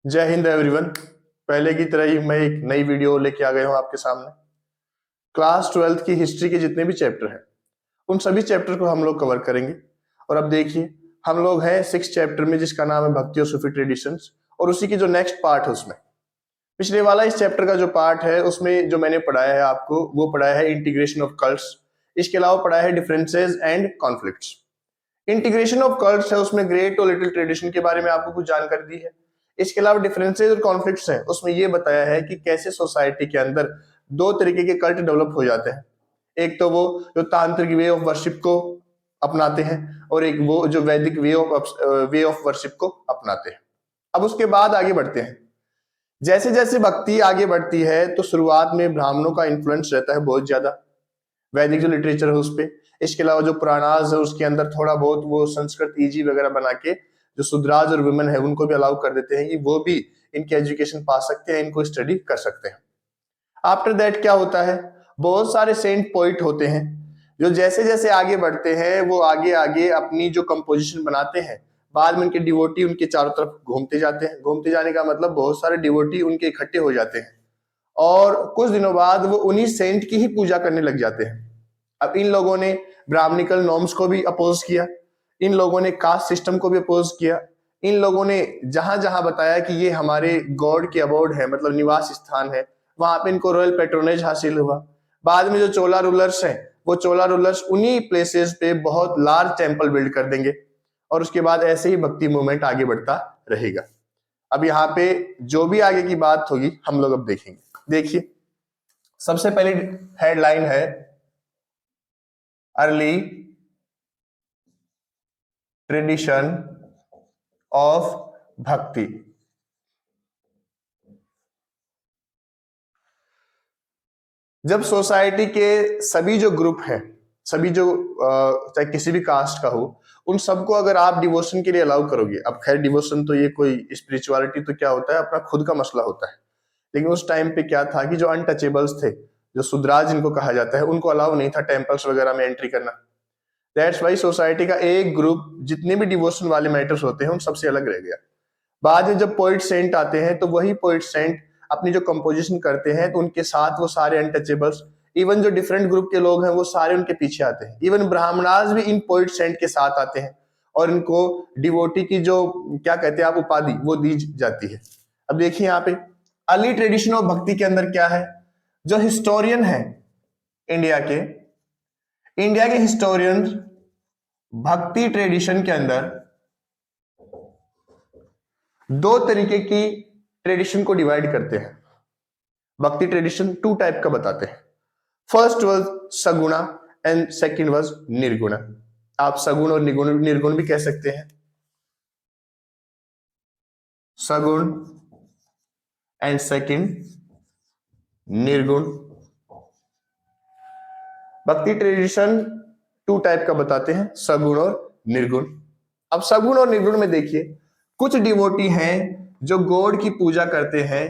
जय हिंद एवरीवन। पहले की तरह ही मैं एक नई वीडियो लेके आ गया हूं आपके सामने। क्लास 12th की हिस्ट्री के जितने भी चैप्टर हैं उन सभी चैप्टर को हम लोग कवर करेंगे। और अब देखिए, हम लोग हैं 6 चैप्टर में, जिसका नाम है भक्ति और सूफी ट्रेडिशंस, और उसी की जो नेक्स्ट पार्ट है उसमें पिछले वाला इस चैप्टर का जो पार्ट है उसमें जो मैंने पढ़ाया है आपको, वो पढ़ाया है इंटीग्रेशन ऑफ कल्ट्स। इसके अलावा पढ़ाया है differences and conflicts. Integration of cults है, उसमें ग्रेट और लिटिल ट्रेडिशन के बारे में आपको कुछ जानकारी दी है। इसके अलावा डिफरेंसेस और कॉन्फ्लिक्ट्स हैं, उसमें ये बताया है कि कैसे सोसाइटी के अंदर दो तरीके के कल्ट डेवलप हो जाते हैं। एक तो वो जो तांत्रिक वे ऑफ वर्शिप को अपनाते हैं, और एक वो जो वैदिक वे ऑफ वर्शिप को अपनाते हैं। अब उसके बाद आगे बढ़ते हैं। जैसे जैसे भक्ति आगे बढ़ती है तो शुरुआत में ब्राह्मणों का इन्फ्लुएंस रहता है बहुत ज्यादा, वैदिक जो लिटरेचर है उस पे। इसके अलावा जो पुराणास है उसके अंदर थोड़ा बहुत वो संस्कृत ईजी वगैरह बना के जो शूद्राज और वुमेन है उनको भी अलाउ कर देते हैं कि वो भी इनकी एजुकेशन पा सकते हैं, इनको स्टडी कर सकते हैं। आफ्टर दैट क्या होता है, बहुत सारे सेंट पोइट होते हैं जो जैसे जैसे आगे बढ़ते हैं वो आगे आगे अपनी जो कंपोजिशन बनाते हैं, बाद में उनके डिवोटी उनके चारों तरफ घूमते जाते हैं। घूमते जाने का मतलब बहुत सारे डिवोटी उनके इकट्ठे हो जाते हैं और कुछ दिनों बाद वो उन्हीं सेंट की ही पूजा करने लग जाते हैं। अब इन लोगों ने ब्राह्मणिकल नॉर्म्स को भी अपोज किया, इन लोगों ने कास्ट सिस्टम को भी अपोज किया, इन लोगों ने जहां जहां बताया कि ये हमारे गॉड के अबोर्ड है, मतलब निवास स्थान है, वहां पे इनको रॉयल पेट्रोनेज हासिल हुआ। बाद में जो चोला रूलर्स हैं, वो चोला रूलर्स उन्हीं प्लेसेस पे बहुत लार्ज टेम्पल बिल्ड कर देंगे, और उसके बाद ऐसे ही भक्ति मूवमेंट आगे बढ़ता रहेगा। अब यहाँ पे जो भी आगे की बात होगी हम लोग अब देखेंगे। देखिए, सबसे पहली हेडलाइन है अर्ली ट्रेडिशन ऑफ भक्ति। जब सोसाइटी के सभी जो ग्रुप हैं, सभी जो चाहे किसी भी कास्ट का हो, उन सबको अगर आप डिवोशन के लिए अलाउ करोगे, अब खैर डिवोशन तो ये कोई स्पिरिचुअलिटी तो क्या होता है, अपना खुद का मसला होता है, लेकिन उस टाइम पे क्या था कि जो अनटचेबल्स थे, जो शूद्राज जिनको कहा जाता है, उनको अलाउ नहीं था टेम्पल्स वगैरह में एंट्री करना। दैट्स वाई सोसाइटी का एक ग्रुप जितने भी डिवोशन वाले मैटर्स होते हैं उन सबसे अलग रह गया। बाद में जब पोइट सेंट आते हैं तो वही पोइट सेंट अपनी जो कंपोजिशन करते हैं तो उनके साथ वो सारे अनटचेबल्स, इवन जो डिफरेंट ग्रुप के लोग हैं वो सारे उनके पीछे आते हैं। इवन ब्राह्मणास भी इन पोइट सेंट के साथ आते हैं और इनको डिवोटी की जो क्या कहते हैं आप उपाधि वो दी जाती है। अब देखिए यहाँ पे अर्ली ट्रेडिशन ऑफ भक्ति के अंदर क्या है, जो हिस्टोरियन है इंडिया के हिस्टोरियन भक्ति ट्रेडिशन के अंदर दो तरीके की ट्रेडिशन को डिवाइड करते हैं। भक्ति ट्रेडिशन 2 टाइप का बताते हैं। First was saguna and second was nirguna. आप सगुण और निर्गुण भी कह सकते हैं। सगुण एंड सेकंड निर्गुण। भक्ति ट्रेडिशन 2 टाइप का बताते हैं, सगुण और निर्गुण। अब सगुण और निर्गुण में देखिए, कुछ डिवोटी हैं जो गॉड की पूजा करते हैं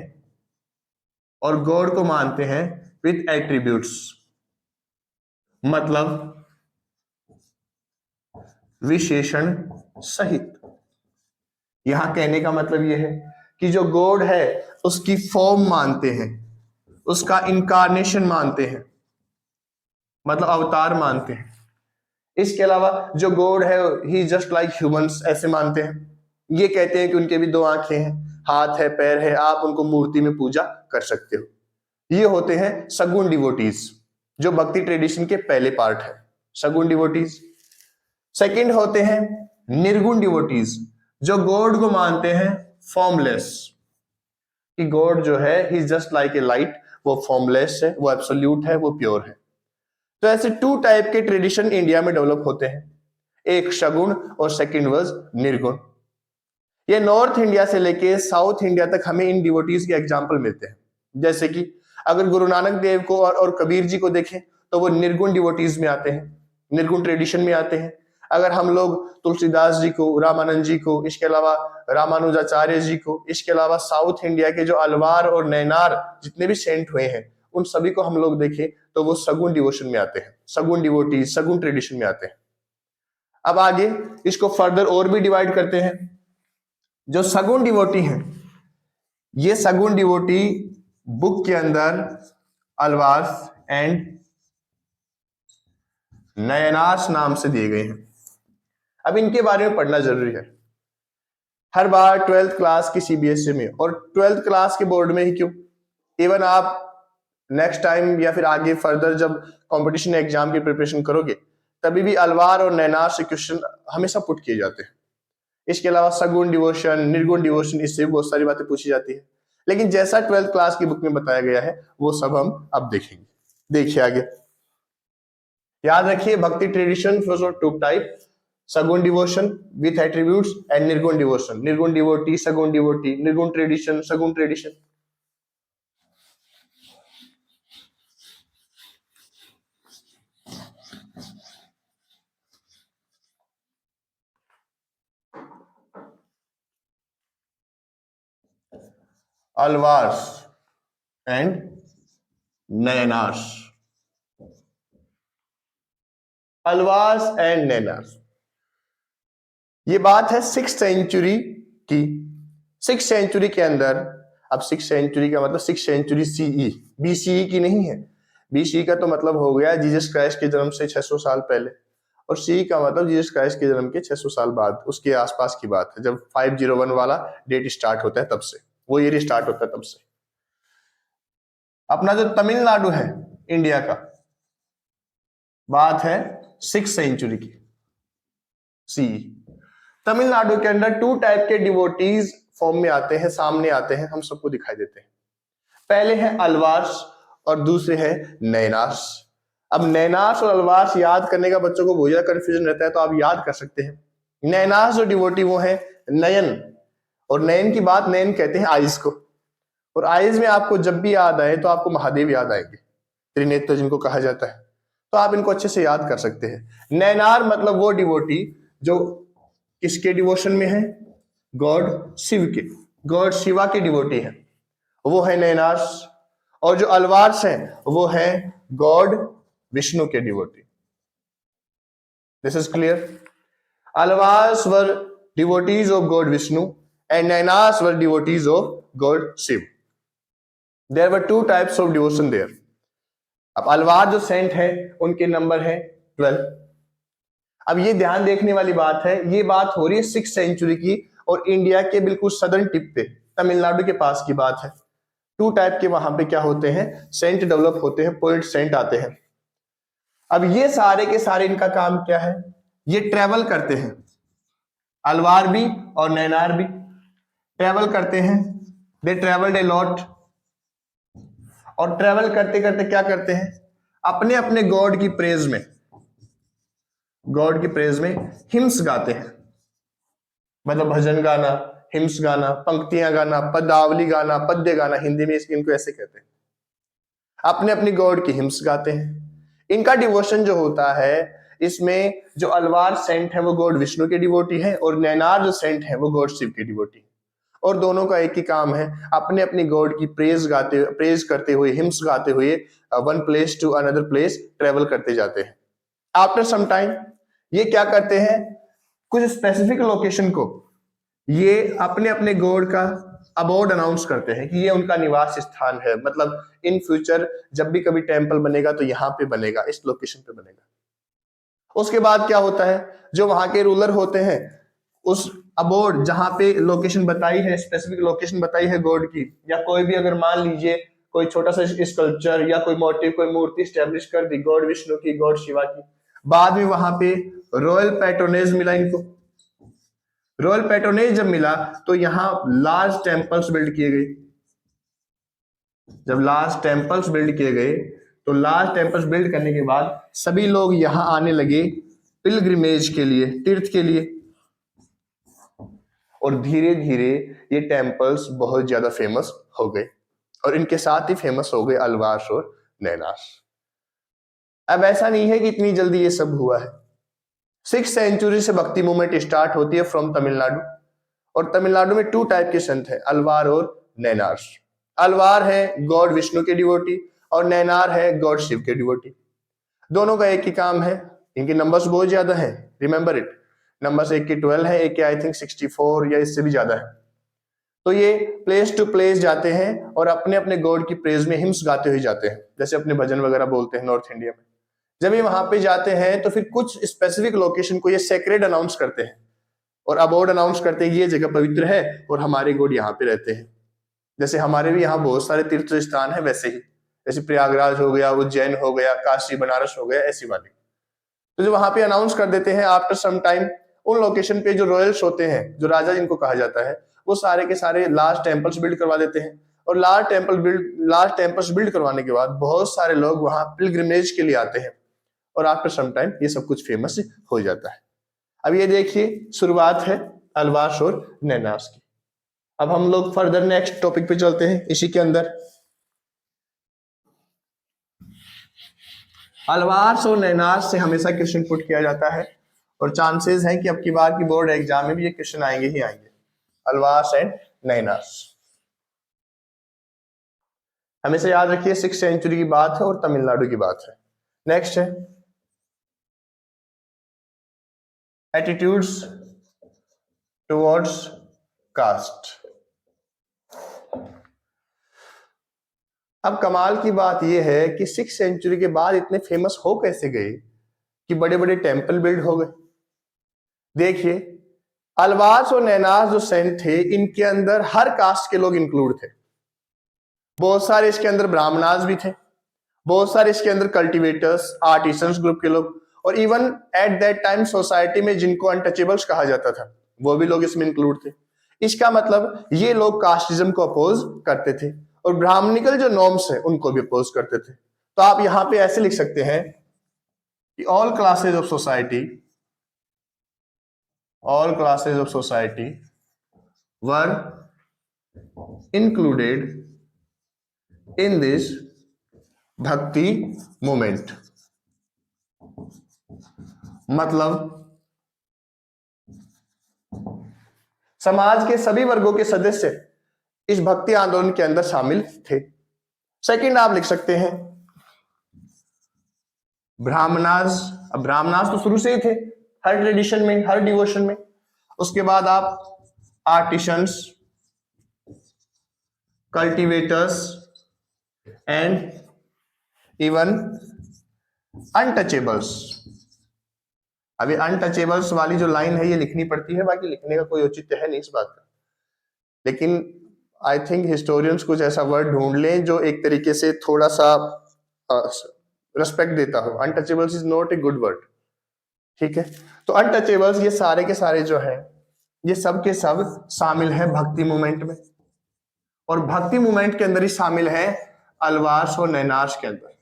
और गॉड को मानते हैं विथ एट्रीब्यूट्स, मतलब विशेषण सहित। यहां कहने का मतलब यह है कि जो गॉड है उसकी फॉर्म मानते हैं, उसका इनकारनेशन मानते हैं, मतलब अवतार मानते हैं। इसके अलावा जो गॉड है ही जस्ट लाइक ह्यूमंस ऐसे मानते हैं। ये कहते हैं कि उनके भी 2 आंखें हैं, हाथ है, पैर है, आप उनको मूर्ति में पूजा कर सकते हो। ये होते हैं सगुण डिवोटीज, जो भक्ति ट्रेडिशन के पहले पार्ट है, सगुण डिवोटीज। सेकंड होते हैं निर्गुण डिवोटीज, जो गॉड को मानते हैं फॉर्मलेस, कि गॉड जो है ही जस्ट लाइक ए लाइट, वो फॉर्मलेस है, वो एब्सोल्यूट है, वो प्योर है। तो ऐसे 2 टाइप के ट्रेडिशन इंडिया में डेवलप होते हैं, एक सगुण और सेकंड वाज निर्गुण। ये नॉर्थ इंडिया से लेके साउथ इंडिया तक हमें इन डिवोटीज के एग्जाम्पल मिलते हैं। जैसे कि अगर गुरु नानक देव को और कबीर जी को देखें तो वो निर्गुण डिवोटीज में आते हैं, निर्गुण ट्रेडिशन में आते हैं। अगर हम लोग तुलसीदास जी को, रामानंद जी को, इसके अलावा रामानुजाचार्य जी को, इसके अलावा साउथ इंडिया के जो अलवार और नैनार जितने भी सेंट हुए हैं उन सभी को हम लोग देखें तो वो सगुण डिवोशन में आते हैं, सगुण डिवोटीज, सगुण ट्रेडिशन में आते हैं। अब आगे इसको फर्दर और भी डिवाइड करते हैं। जो सगुण डिवोटी हैं ये सगुन डिवोटी बुक के अंदर अलवार्स एंड नयनार्स नाम से दिए गए हैं। अब इनके बारे में पढ़ना जरूरी है। हर बार 12th क्लास की सीबीएसई में और 12th क्लास के बोर्ड में ही क्यों, इवन आप नेक्स्ट टाइम या फिर आगे फर्दर जब कंपटीशन एग्जाम की प्रिपरेशन करोगे तभी भी अलवार और नैनार से क्वेश्चन हमेशा पुट किए जाते हैं। इसके अलावा सगुण डिवोशन, निर्गुण डिवोशन, इससे भी बहुत सारी बातें पूछी जाती है। लेकिन जैसा 12th क्लास की बुक में बताया गया है वो सब हम अब देखेंगे। देखिए आगे, याद रखिए bhakti tradition two type, saguna devotion with attributes and nirguna devotion, nirguna devotee, saguna devotee, nirguna tradition, saguna tradition. Alvars and Nayanars, Alvars and Nayanars, ये बात है 6th सेंचुरी की। 6th सेंचुरी के अंदर, अब 6th सेंचुरी का मतलब 6th सेंचुरी सीई, बीसीई की नहीं है। बीसीई का तो मतलब हो गया जीसस क्राइस्ट के जन्म से 600 साल पहले, और सी का मतलब जीसस क्राइस्ट के जन्म के 600 साल बाद, उसके आसपास की बात है, जब 501 वाला डेट स्टार्ट होता है तब से, वो ईयर स्टार्ट होता है तब से। अपना जो तमिलनाडु है इंडिया का, बात है 6th सेंचुरी की सी। तमिलनाडु के अंदर 2 टाइप के डिवोटीज फॉर्म में आते हैं, सामने आते हैं, हम सबको दिखाई देते हैं। पहले है अलवार्स और दूसरे है नयनार्स। अब नयनार्स और अलवार्स याद करने का बच्चों को बहुत ज्यादा कंफ्यूजन रहता है, तो आप याद कर सकते हैं। नयनार्स जो डिवोटी वो है नयन, और नयन की बात, नयन कहते हैं आइज को, और आइज में आपको जब भी याद आए तो आपको महादेव याद आएंगे, त्रिनेत्र जिनको कहा जाता है, तो आप इनको अच्छे से याद कर सकते हैं। नयनार मतलब वो डिवोटी जो किसके डिवोशन में है, गॉड शिव के, गॉड शिवा के डिवोटी है, वो है नयनार्स। और जो अलवार्स हैं वो है गॉड विष्णु के devotee. This is clear. Alvars were devotees of God Vishnu and Nayanars were devotees of god Shiva. There were 2 types of devotion there. अब अलवार जो सेंट है उनके नंबर है 12। अब ये ध्यान देखने वाली बात है, ये बात हो रही है 6th सेंचुरी की, और इंडिया के बिल्कुल सदर्न टिप पे, तमिलनाडु के पास की बात है। 2 टाइप के वहां पे क्या होते हैं, सेंट डेवलप होते हैं, पोइट सेंट आते हैं। अब ये सारे के सारे इनका काम क्या है, ये ट्रेवल करते हैं, अलवार भी और नैनार भी ट्रेवल करते हैं। दे ट्रेवल्ड ए लॉट, और ट्रेवल करते करते क्या करते हैं, अपने अपने गॉड की प्रेज में, गॉड की प्रेज में हिम्स गाते हैं, मतलब भजन गाना, हिम्स गाना, पंक्तियां गाना, पदावली गाना, पद्य गाना, हिंदी में इनको ऐसे कहते हैं। अपने अपनी गॉड की हिम्स गाते हैं। इनका डिवोशन जो होता है, इसमें जो अलवार सेंट है वो गॉड विष्णु के डिवोटी है, और नैनार जो सेंट है वो गॉड शिव के डिवोटी है। और दोनों का एक ही काम है, अपने अपनी गॉड की प्रेज करते हुए, हिम्स गाते हुए one place to another place travel करते जाते हैं। आफ्टर सम टाइम ये क्या करते हैं, कुछ स्पेसिफिक लोकेशन को ये अपने अपने गॉड का अबोर्ड अनाउंस करते हैं कि ये उनका निवास स्थान है, मतलब इन फ्यूचर जब भी कभी टेंपल बनेगा तो यहाँ पे बनेगा, इस लोकेशन पे बनेगा। उसके बाद क्या होता है, जो वहां के रूलर होते हैं, उस अबोर्ड जहां पे लोकेशन बताई है, स्पेसिफिक लोकेशन बताई है गॉड की, या कोई भी अगर मान लीजिए कोई छोटा सा स्कल्पचर या कोई मोटिव, कोई मूर्ति स्टैब्लिश कर दी गॉड विष्णु की, गॉड शिवा की, बाद में वहां पे रॉयल पैट्रोनेज मिला इनको। रॉयल पैट्रोनेज जब मिला तो यहाँ लार्ज टेम्पल्स बिल्ड किए गए। जब लार्ज टेम्पल्स बिल्ड किए गए तो लार्ज टेम्पल्स बिल्ड करने के बाद सभी लोग यहाँ आने लगे पिलग्रिमेज के लिए, तीर्थ के लिए, और धीरे धीरे ये टेम्पल्स बहुत ज्यादा फेमस हो गए, और इनके साथ ही फेमस हो गए अलवार्स और नैनार्स। अब ऐसा नहीं है कि इतनी जल्दी ये सब हुआ है। 6th सेंचुरी से भक्ति मूवमेंट स्टार्ट होती है फ्रॉम तमिलनाडु, और तमिलनाडु में 2 टाइप के संत हैं, अलवार और नैनार्स। अलवार है गॉड विष्णु के डिवोटी, और नैनार है गॉड शिव के डिवोटी। दोनों का एक ही काम है, इनके नंबर्स बहुत ज्यादा है, रिमेंबर इट, नंबर्स एक की 12 है, एक की आई थिंक 64 या इससे भी ज्यादा है। तो ये प्लेस टू प्लेस जाते हैं और अपने अपने गॉड की प्रेज में हिम्स गाते हुए जाते हैं, जैसे अपने भजन वगैरह बोलते हैं नॉर्थ इंडिया में। जब ये वहां पे जाते हैं तो फिर कुछ स्पेसिफिक लोकेशन को ये सेक्रेड अनाउंस करते हैं और अबाउट अनाउंस करते हैं कि ये जगह पवित्र है और हमारे गॉड यहाँ पे रहते हैं। जैसे हमारे भी यहाँ बहुत सारे तीर्थ स्थान है वैसे ही, जैसे प्रयागराज हो गया, उज्जैन हो गया, काशी बनारस हो गया, ऐसी वाली। तो जो वहां पे अनाउंस कर देते हैं आफ्टर सम टाइम, उन लोकेशन पे जो रॉयल्स होते हैं, जो राजा जिनको कहा जाता है, वो सारे के सारे लार्ज टेम्पल्स बिल्ड करवा देते हैं। और लार्ज टेम्पल्स बिल्ड करवाने के बाद बहुत सारे लोग वहां पिलग्रिमेज के लिए आते हैं और आफ्टर सम टाइम ये सब कुछ फेमस हो जाता है। अब ये देखिए शुरुआत है अलवास और नैनास की। अब हम लोग फर्दर नेक्स्ट टॉपिक पे चलते हैं। इसी के अंदर अलवास और नैनास से हमेशा क्वेश्चन पुट किया जाता है और चांसेस है कि अब की बार की बोर्ड एग्जाम में भी ये क्वेश्चन आएंगे ही आएंगे, अलवास एंड नैनास। हमेशा याद रखिए 6th सेंचुरी की बात है और तमिलनाडु की बात है। नेक्स्ट है एटीट्यूड्स टुवर्ड्स कास्ट। अब कमाल की बात यह है कि 6th सेंचुरी के बाद इतने फेमस हो कैसे गए कि बड़े बड़े टेंपल बिल्ड हो गए। देखिए अलवास और नैनास जो सेंट थे, इनके अंदर हर कास्ट के लोग इंक्लूड थे। बहुत सारे इसके अंदर ब्राह्मणास भी थे, बहुत सारे इसके अंदर कल्टीवेटर्स, आर्टिसंस ग्रुप के लोग, और even at that time society में जिनको अनटचेबल्स कहा जाता था वो भी लोग इसमें इंक्लूड थे। इसका मतलब ये लोग कास्टिज्म को अपोज करते थे और ब्राह्मणिकल जो नॉर्म्स है उनको भी अपोज करते थे। तो आप यहां पे ऐसे लिख सकते हैं कि all classes of society were included in this भक्ति मूवमेंट। मतलब समाज के सभी वर्गों के सदस्य इस भक्ति आंदोलन के अंदर शामिल थे। सेकंड आप लिख सकते हैं ब्राह्मणास। अब ब्राह्मणास तो शुरू से ही थे हर ट्रेडिशन में, हर डिवोशन में। उसके बाद आप artisans, cultivators and even untouchables. अभी अनटचेबल्स वाली जो लाइन है ये लिखनी पड़ती है, बाकी लिखने का कोई औचित्य है नहीं इस बात का, लेकिन आई थिंक हिस्टोरियंस कुछ ऐसा वर्ड ढूंढ लें जो एक तरीके से थोड़ा सा रेस्पेक्ट देता हो। Untouchables is not a good word, ठीक है। तो अनटचेबल्स ये सारे के सारे जो है ये सब के सब शामिल है भक्ति मूवमेंट में, और भक्ति मूवमेंट के अंदर ही शामिल है अलवास और नैनास के अंदर।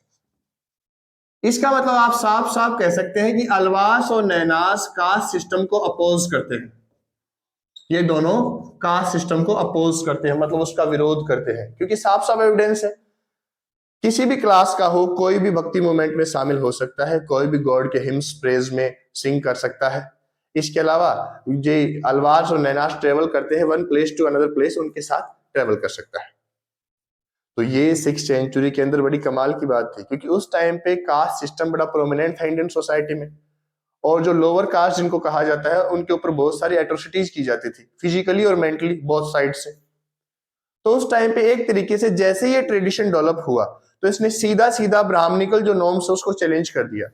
इसका मतलब आप साफ साफ कह सकते हैं कि अलवास और नैनास कास्ट सिस्टम को अपोज करते हैं। ये दोनों कास्ट सिस्टम को अपोज करते हैं, मतलब उसका विरोध करते हैं, क्योंकि साफ साफ एविडेंस है किसी भी क्लास का हो कोई भी भक्ति मूवमेंट में शामिल हो सकता है, कोई भी गॉड के हिम्स प्रेज में सिंग कर सकता है। इसके अलावा जो अलवास और नैनास ट्रेवल करते हैं one place to another place, उनके साथ ट्रेवल कर सकता है। तो ये 6th सेंचुरी के अंदर बड़ी कमाल की बात थी, क्योंकि उस टाइम पे कास्ट सिस्टम बड़ा प्रोमिनेंट था इंडियन सोसाइटी में, और जो लोअर कास्ट जिनको कहा जाता है उनके ऊपर बहुत सारी एट्रोसिटीज की जाती थी, फिजिकली और मेंटली बोथ साइड से। तो उस टाइम पे एक तरीके से जैसे ये ट्रेडिशन डेवलप हुआ तो इसने सीधा सीधा ब्राह्मणिकल जो नॉर्म्स है उसको चैलेंज कर दिया।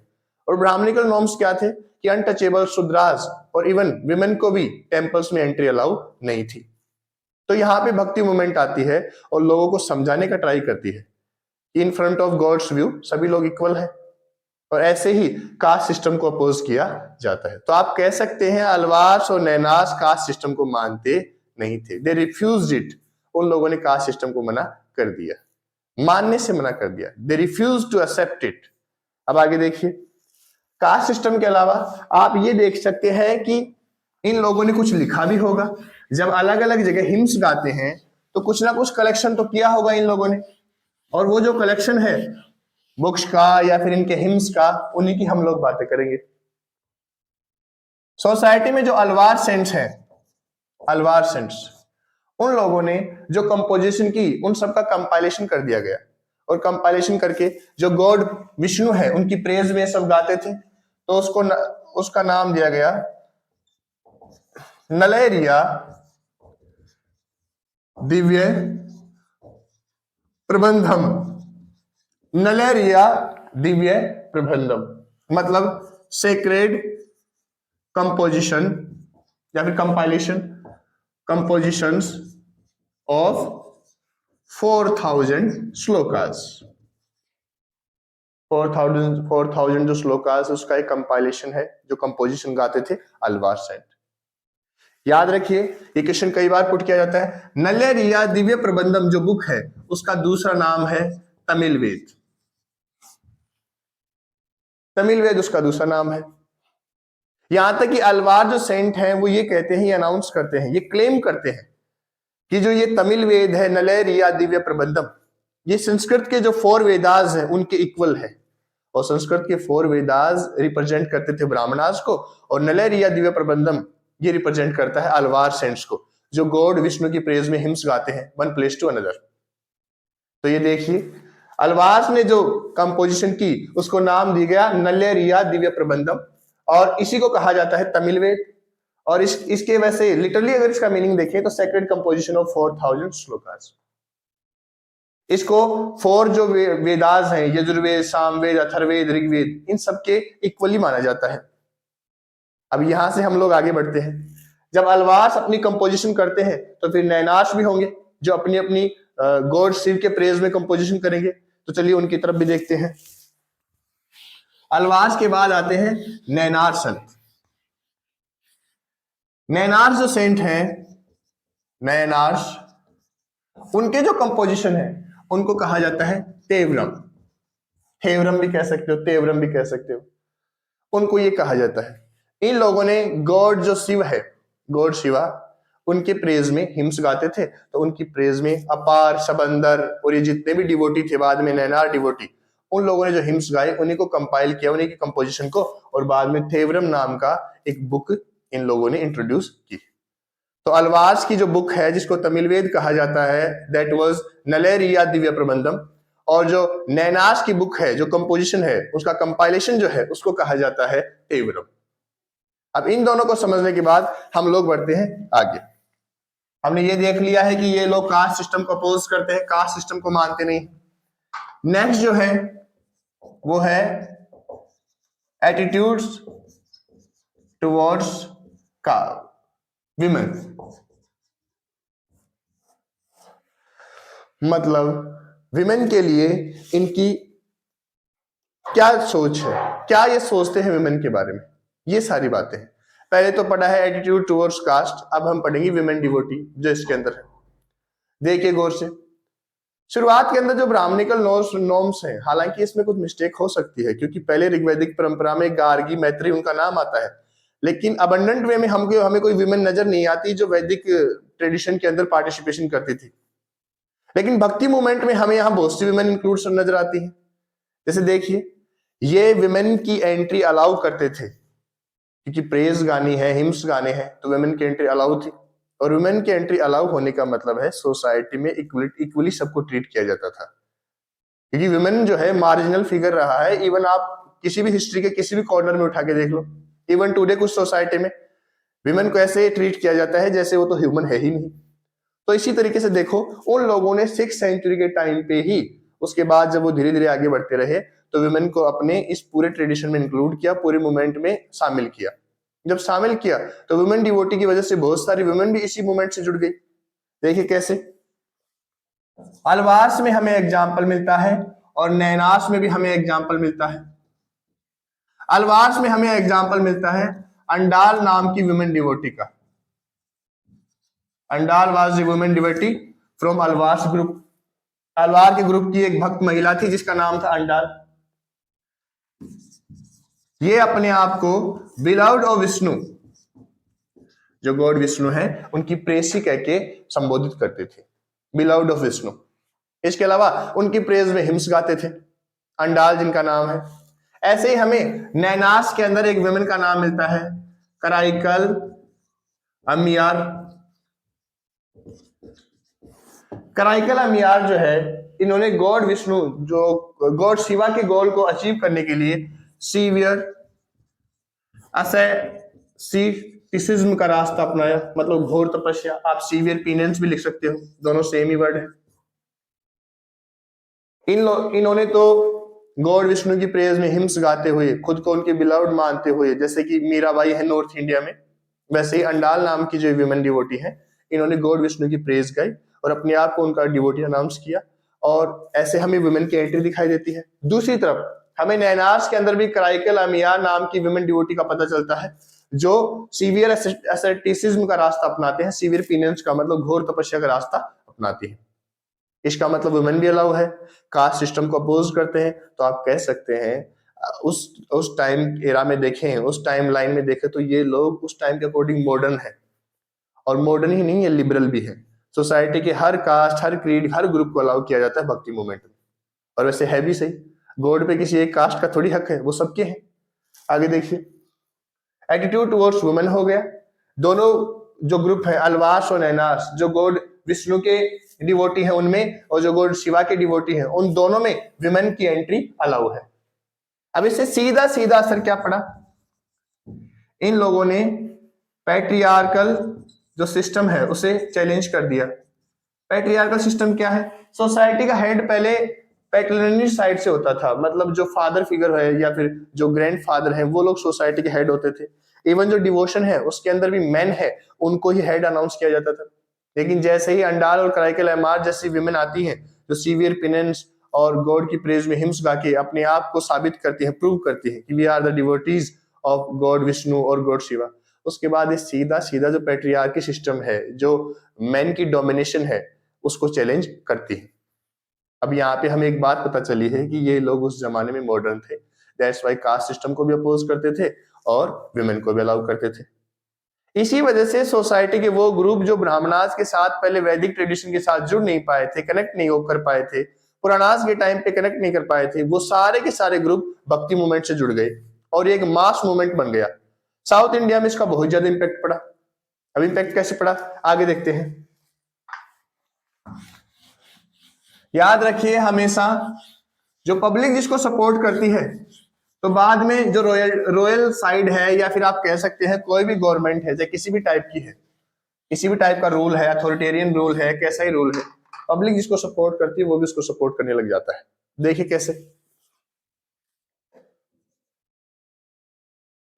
और ब्राह्मणिकल नॉर्म्स क्या थे कि अनटचेबल, शूद्रास और इवन विमेन को भी टेम्पल्स में एंट्री अलाउ नहीं थी। तो यहाँ पे भक्ति मूवमेंट आती है और लोगों को समझाने का ट्राई करती है कि in front of God's view सभी लोग इक्वल हैं, और ऐसे ही कास्ट सिस्टम को अपोज किया जाता है। तो आप कह सकते हैं अलवास और नैनास कास्ट सिस्टम को मानते नहीं थे, दे रिफ्यूज्ड इट। उन लोगों ने कास्ट सिस्टम को मना कर दिया, मानने से मना कर दिया, they refuse to accept it. अब आगे देखिए, कास्ट सिस्टम के अलावा आप ये देख सकते हैं कि इन लोगों ने कुछ लिखा भी होगा। जब अलग अलग जगह हिम्स गाते हैं तो कुछ ना कुछ कलेक्शन तो किया होगा इन लोगों ने, और वो जो कलेक्शन है बुक्स का या फिर इनके हिम्स का, उन्हीं की हम लोग बातें करेंगे। सोसाइटी में जो अलवार सेंट्स हैं, अलवार सेंट्स, उन लोगों ने जो कंपोजिशन की उन सबका कंपाइलेशन कर दिया गया, और कंपाइलेशन करके जो गॉड विष्णु है उनकी प्रेज में सब गाते थे, तो उसका नाम दिया गया नलेरिया दिव्य प्रबंधम, नलेरिया दिव्य प्रबंधम मतलब सेक्रेड कंपोजिशन या फिर कंपाइलेशन, कंपोजिशंस ऑफ 4000 श्लोकास। 4000 जो श्लोकास उसका एक कंपाइलेशन है, जो कंपोजिशन गाते थे अलवार सेंट। याद रखिए ये क्वेश्चन कई बार पुट किया जाता है। नलेरिया दिव्य प्रबंधम जो बुक है उसका दूसरा नाम है तमिल वेद। तमिल वेद उसका दूसरा नाम है। यहां तक कि अलवार जो सेंट हैं वो ये कहते हैं, ये अनाउंस करते हैं, ये क्लेम करते हैं कि जो ये तमिल वेद है नलेरिया दिव्य प्रबंधम, ये संस्कृत के जो 4 वेदास हैं उनके इक्वल है। और संस्कृत के 4 वेदास रिप्रेजेंट करते थे ब्राह्मणास को, और नलेरिया दिव्य प्रबंधम ये रिप्रेजेंट करता है अलवार सेंट्स को, जो गॉड विष्णु की प्रेज में हिम्स गाते हैं वन प्लेस टू अनदर। तो ये देखिए अलवार ने जो कंपोजिशन की उसको नाम दिया गया नलेरिया दिव्य प्रबंधम, और इसी को कहा जाता है तमिल वेद। और इसके वैसे लिटरली अगर इसका मीनिंग देखें तो सेक्रेड कंपोजिशन ऑफ 4000 श्लोकास। इसको 4 जो वेदास हैं, यजुर्वेद, सामवेद, अथर्ववेद, ऋग्वेद, इन सबके इक्वली माना जाता है। अब यहां से हम लोग आगे बढ़ते हैं। जब अलवास अपनी कंपोजिशन करते हैं तो फिर नैनाश भी होंगे जो अपनी अपनी गॉड शिव के प्रेज में कंपोजिशन करेंगे। तो चलिए उनकी तरफ भी देखते हैं। अलवास के बाद आते हैं नैनार संत। नैनार जो सेंट हैं, नैनार्स, उनके जो कंपोजिशन है उनको कहा जाता है तेवरम। थेवरम भी कह सकते हो, तेवरम भी कह सकते हो, उनको ये कहा जाता है। इन लोगों ने गॉड जो शिव है, गॉड शिवा, उनके प्रेज में हिम्स गाते थे। तो उनकी प्रेज में अपार, सबंदर और ये जितने भी डिवोटी थे बाद में नैनार डिवोटी, उन लोगों ने जो हिम्स गाए उन्हीं को कंपाइल किया, उन्हीं की कंपोजिशन को, और बाद में थेवरम नाम का एक बुक इन लोगों ने इंट्रोड्यूस की। तो अलवास की जो बुक है जिसको तमिल वेद कहा जाता है दैट वाज नलेरिया दिव्य प्रबंधम, और जो नैनाश की बुक है जो कंपोजिशन है उसका कंपाइलेशन जो है उसको कहा जाता है तेवरम। अब इन दोनों को समझने के बाद हम लोग बढ़ते हैं आगे। हमने ये देख लिया है कि ये लोग कास्ट सिस्टम को अपोज करते हैं, कास्ट सिस्टम को मानते नहीं। नेक्स्ट जो है वो है एटीट्यूड्स टुवर्ड्स का विमेन। मतलब विमेन के लिए इनकी क्या सोच है, क्या ये सोचते हैं विमेन के बारे में, ये सारी बातें हैं। पहले तो पढ़ा है एटीट्यूड टुवर्ड्स कास्ट, अब हम पढ़ेंगे विमेन डिवोटी जो इसके अंदर है। देखिए गौर से, शुरुआत के अंदर जो ब्राह्मणिकल नॉर्म्स हैं, हालांकि इसमें कुछ मिस्टेक हो सकती है क्योंकि पहले ऋग्वैदिक परंपरा में गार्गी, मैत्री उनका नाम आता है, लेकिन अबंडेंट वे में हमें कोई विमेन नजर नहीं आती जो वैदिक ट्रेडिशन के अंदर पार्टिसिपेशन करती थी। लेकिन भक्ति मूवमेंट में हमें यहाँ बहुत सी विमेन इंक्लूड नजर आती है। जैसे देखिए ये विमेन की एंट्री अलाउ करते थे क्योंकि प्रेज गानी है, हिम्स गाने हैं, तो विमेन की एंट्री अलाउ थी। और वुमेन की एंट्री अलाउ होने का मतलब है सोसाइटी में इक्वली सबको ट्रीट किया जाता था, क्योंकि वुमेन जो है मार्जिनल फिगर रहा है। इवन आप किसी भी हिस्ट्री के किसी भी कॉर्नर में उठा के देख लो, इवन टुडे कुछ सोसाइटी में विमेन को ऐसे ट्रीट किया जाता है जैसे वो तो ह्यूमन है ही नहीं। तो इसी तरीके से देखो उन लोगों ने 6th सेंचुरी के टाइम पे ही, उसके बाद जब वो धीरे धीरे आगे बढ़ते रहे तो विमेन को अपने इस पूरे ट्रेडिशन में इंक्लूड किया, पूरे मूवमेंट में शामिल किया। जब शामिल किया तो वुमेन डिवोटी की वजह से बहुत सारी वुमेन भी इसी मूवमेंट से जुड़ गई। देखिए कैसे अलवार्स में हमें एग्जाम्पल मिलता है और नैनाश में भी हमें एग्जाम्पल मिलता है। अलवार्स में हमें एग्जाम्पल मिलता है अंडाल नाम की वुमेन डिवोटी का। Andal was the women devotee from Alvars group. Alvar के ग्रुप की एक भक्त महिला थी जिसका नाम था अंडाल। ये अपने आप को बिलव्ड ऑफ विष्णु, जो गॉड विष्णु है, उनकी प्रेसी कह के संबोधित करते थे, बिलव्ड ऑफ विष्णु। इसके अलावा उनकी प्रेज में हिम्स गाते थे, अंडाल जिनका नाम है। ऐसे ही हमें नैनाश के अंदर एक विमेन का नाम मिलता है कराइकल अमियार। कराइकल अमियार जो है, इन्होंने गॉड विष्णु, जो गॉड शिवा के गोल को अचीव करने के लिए सीवियर टिसिज्म का रास्ता अपनाया, मतलब घोर तपस्या। आप सीवियर पीनेंस भी लिख सकते हो, दोनों सेम ही वर्ड है। इन्होंने तो गॉड विष्णु की प्रेज में हिम्स गाते हुए, खुद को उनके बिलव्ड मानते हुए, जैसे कि मीराबाई है नॉर्थ इंडिया में, वैसे ही अंडाल नाम की जो विमेन डिवोटी है, इन्होंने गॉड विष्णु की प्रेज गाई और अपने आप को उनका डिवोटी अनाउंस किया। और ऐसे हमें वुमेन की एंट्री दिखाई देती है। दूसरी तरफ हमें नैनार्स के अंदर भी कराइकल अमिया नाम की विमेन डिवोटी का पता चलता है, जो सीवियर एसेटिसिज्म का रास्ता अपनाते हैं, सीवियर पीनेंस का मतलब घोर तपस्या का रास्ता अपनाती है। इसका मतलब वुमेन भी अलाउ है, कास्ट सिस्टम को अपोज करते हैं। तो आप कह सकते हैं उस टाइम एरा में देखें, उस टाइम लाइन में देखें, तो ये लोग उस टाइम के अकॉर्डिंग मॉडर्न है, और मॉडर्न ही नहीं है, लिबरल भी है। सोसाइटी के हर कास्ट, हर क्रीड, हर ग्रुप को अलाउ किया जाता है भक्ति मूवमेंट में। और वैसे है भी सही, गॉड पे किसी एक कास्ट का थोड़ी हक है, वो सबके हैं। आगे देखिए, एटीट्यूड टुवर्ड्स वुमेन हो गया। दोनों जो ग्रुप है, अलवास और नैनास, जो गॉड विष्णु के डिवोटी है उनमें, और जो गॉड शिवा के डिवोटी है, उन दोनों में विमेन की एंट्री अलाउ है। अब इससे सीधा सीधा असर क्या पड़ा? इन लोगों ने पैट्रियार्कल जो सिस्टम है उसे चैलेंज कर दिया। पैट्रियार्कल सिस्टम क्या है? सोसाइटी का हेड पहले पैट्रिलिनियन साइड से होता था, मतलब जो फादर फिगर है या फिर जो ग्रैंडफादर है, वो लोग सोसाइटी के हेड होते थे। इवन जो डिवोशन है उसके अंदर भी मेन है, उनको ही हेड अनाउंस किया जाता था। लेकिन जैसे ही अंडाल और कराइकल एमआर जैसी विमेन आती हैं, जो सीवियर पिनेंस और गॉड की प्रेज में हिम्स गा के अपने आप को साबित करती है, प्रूव करती है कि we are the devotees of God Vishnu और गॉड शिवा, उसके बाद ये सीधा सीधा जो पैट्रियार्की सिस्टम है, जो मैन की डोमिनेशन है, उसको चैलेंज करती है। अब यहाँ पे हमें एक बात पता चली है कि ये लोग उस जमाने में मॉडर्न थे, दैट्स वाई कास्ट सिस्टम को भी अपोज करते थे और विमेन को भी अलाउ करते थे। इसी वजह से सोसाइटी के वो ग्रुप जो ब्राह्मणास के साथ पहले वैदिक ट्रेडिशन के साथ जुड़ नहीं पाए थे, कनेक्ट नहीं कर पाए थे, पुराणास के टाइम पे कनेक्ट नहीं कर पाए थे, वो सारे के सारे ग्रुप भक्ति मूवमेंट से जुड़ गए और एक मास मूवमेंट बन गया। साउथ इंडिया में इसका बहुत ज्यादा इंपैक्ट पड़ा। अब इंपैक्ट कैसे पड़ा, आगे देखते हैं। याद रखिए हमेशा, जो पब्लिक जिसको सपोर्ट करती है, तो बाद में जो रॉयल साइड है, या फिर आप कह सकते हैं कोई भी गवर्नमेंट है, चाहे किसी भी टाइप की है, किसी भी टाइप का रूल है, अथॉरिटेरियन रूल है, कैसा ही रूल है, पब्लिक जिसको सपोर्ट करती है वो भी उसको सपोर्ट करने लग जाता है। देखिए कैसे,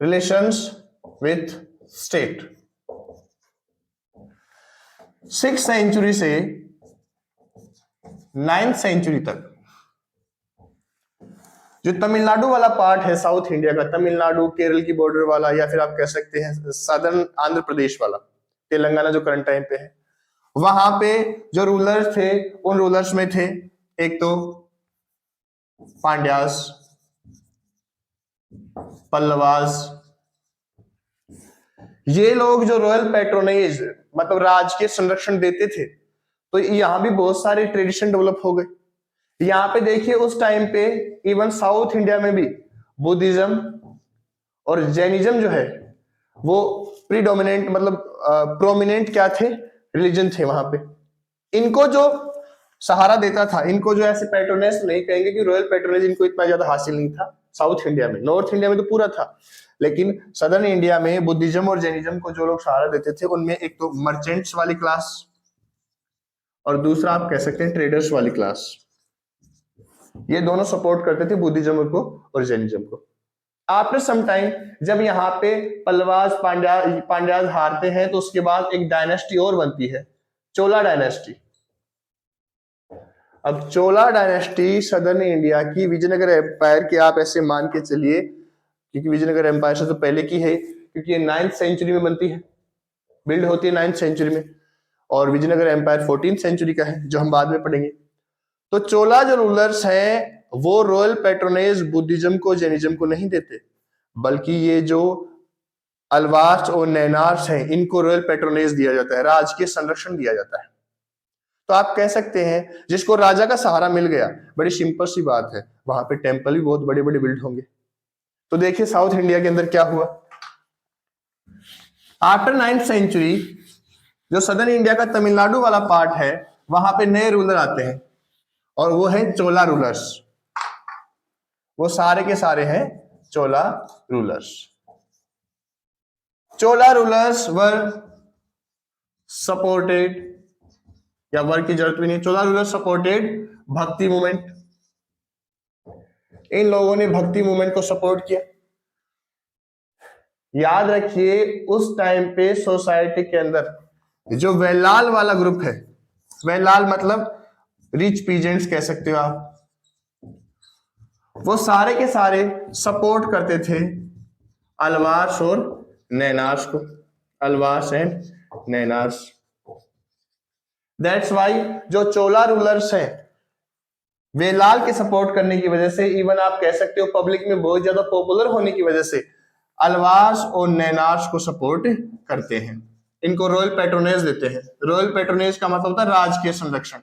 relations with state. 6th century से 9th सेंचुरी तक जो तमिलनाडु वाला पार्ट है साउथ इंडिया का, तमिलनाडु केरल की बॉर्डर वाला, या फिर आप कह सकते हैं सदर्न आंध्र प्रदेश वाला, तेलंगाना जो करंट टाइम पे है, वहां पे जो रूलर्स थे, उन रूलर्स में थे एक तो पांड्यास, पल्लवास। ये लोग जो रॉयल पैट्रोनेज मतलब राजकीय संरक्षण देते थे, तो यहां भी बहुत सारे ट्रेडिशन डेवलप हो गए। यहाँ पे देखिए उस टाइम पे इवन साउथ इंडिया में भी बुद्धिज्म और जैनिज्म जो है वो प्रीडोमिनेंट मतलब प्रोमिनेंट क्या थे, रिलीजन थे वहां पे। इनको जो सहारा देता था, इनको जो ऐसे पैट्रोनेस नहीं कहेंगे कि रॉयल पैट्रोनेज इनको इतना ज्यादा हासिल नहीं था साउथ इंडिया में, नॉर्थ इंडिया में तो पूरा था, लेकिन सदर्न इंडिया में बुद्धिज्म और जैनिज्म को जो लोग सहारा देते थे, उनमें एक तो मर्चेंट्स वाली क्लास और दूसरा आप कह सकते हैं ट्रेडर्स वाली क्लास। ये दोनों सपोर्ट करते थे बुद्धिज्म को और जैनिज्म को। आफ्टर सम टाइम जब यहाँ पे पल्लवास पांड्यास हारते हैं, तो उसके बाद एक डायनेस्टी और बनती है, चोला डायनेस्टी। अब चोला डायनेस्टी सदर्न इंडिया की विजयनगर एम्पायर की आप ऐसे मान के चलिए, क्योंकि विजयनगर एम्पायर से तो पहले की है, क्योंकि ये 9th सेंचुरी में बनती है, बिल्ड होती है 9th सेंचुरी में, और विजयनगर एम्पायर 14th सेंचुरी का है, जो हम बाद में पढ़ेंगे। तो चोला जो रूलर्स हैं वो रॉयल पैट्रोनेज बुद्धिज्म को जैनिज्म को नहीं देते, बल्कि ये जो अलवास और नैनार्स हैं इनको रॉयल पैट्रोनेज दिया जाता है, राजकीय संरक्षण दिया जाता है। तो आप कह सकते हैं जिसको राजा का सहारा मिल गया, बड़ी सिंपल सी बात है, वहां पे टेंपल भी बहुत बड़े बड़े बिल्ड होंगे। तो देखिए साउथ इंडिया के अंदर क्या हुआ। आफ्टर 9th सेंचुरी जो सदर्न इंडिया का तमिलनाडु वाला पार्ट है, वहां पे नए रूलर आते हैं और वो है चोला रूलर्स। वो सारे के सारे हैं Chola rulers. Chola rulers were supported, या वर्ग की जरूरत भी नहीं, Chola rulers supported bhakti movement. इन लोगों ने भक्ति मूवमेंट को सपोर्ट किया। याद रखिए उस टाइम पे सोसाइटी के अंदर जो वेलाल वाला ग्रुप है, वेलाल मतलब रिच पीजेंट्स कह सकते हो आप, वो सारे के सारे सपोर्ट करते थे अलवार्स और नैनार्स को, Alvars and Nayanars. That's why जो चोला रूलर्स हैं वेलाल के सपोर्ट करने की वजह से, इवन आप कह सकते हो पब्लिक में बहुत ज्यादा पॉपुलर होने की वजह से, अलवार्स और नैनार्स को सपोर्ट करते हैं, इनको रॉयल पैट्रोनेज देते हैं। रॉयल पैट्रोनेज का मतलब होता है राजकीय संरक्षण।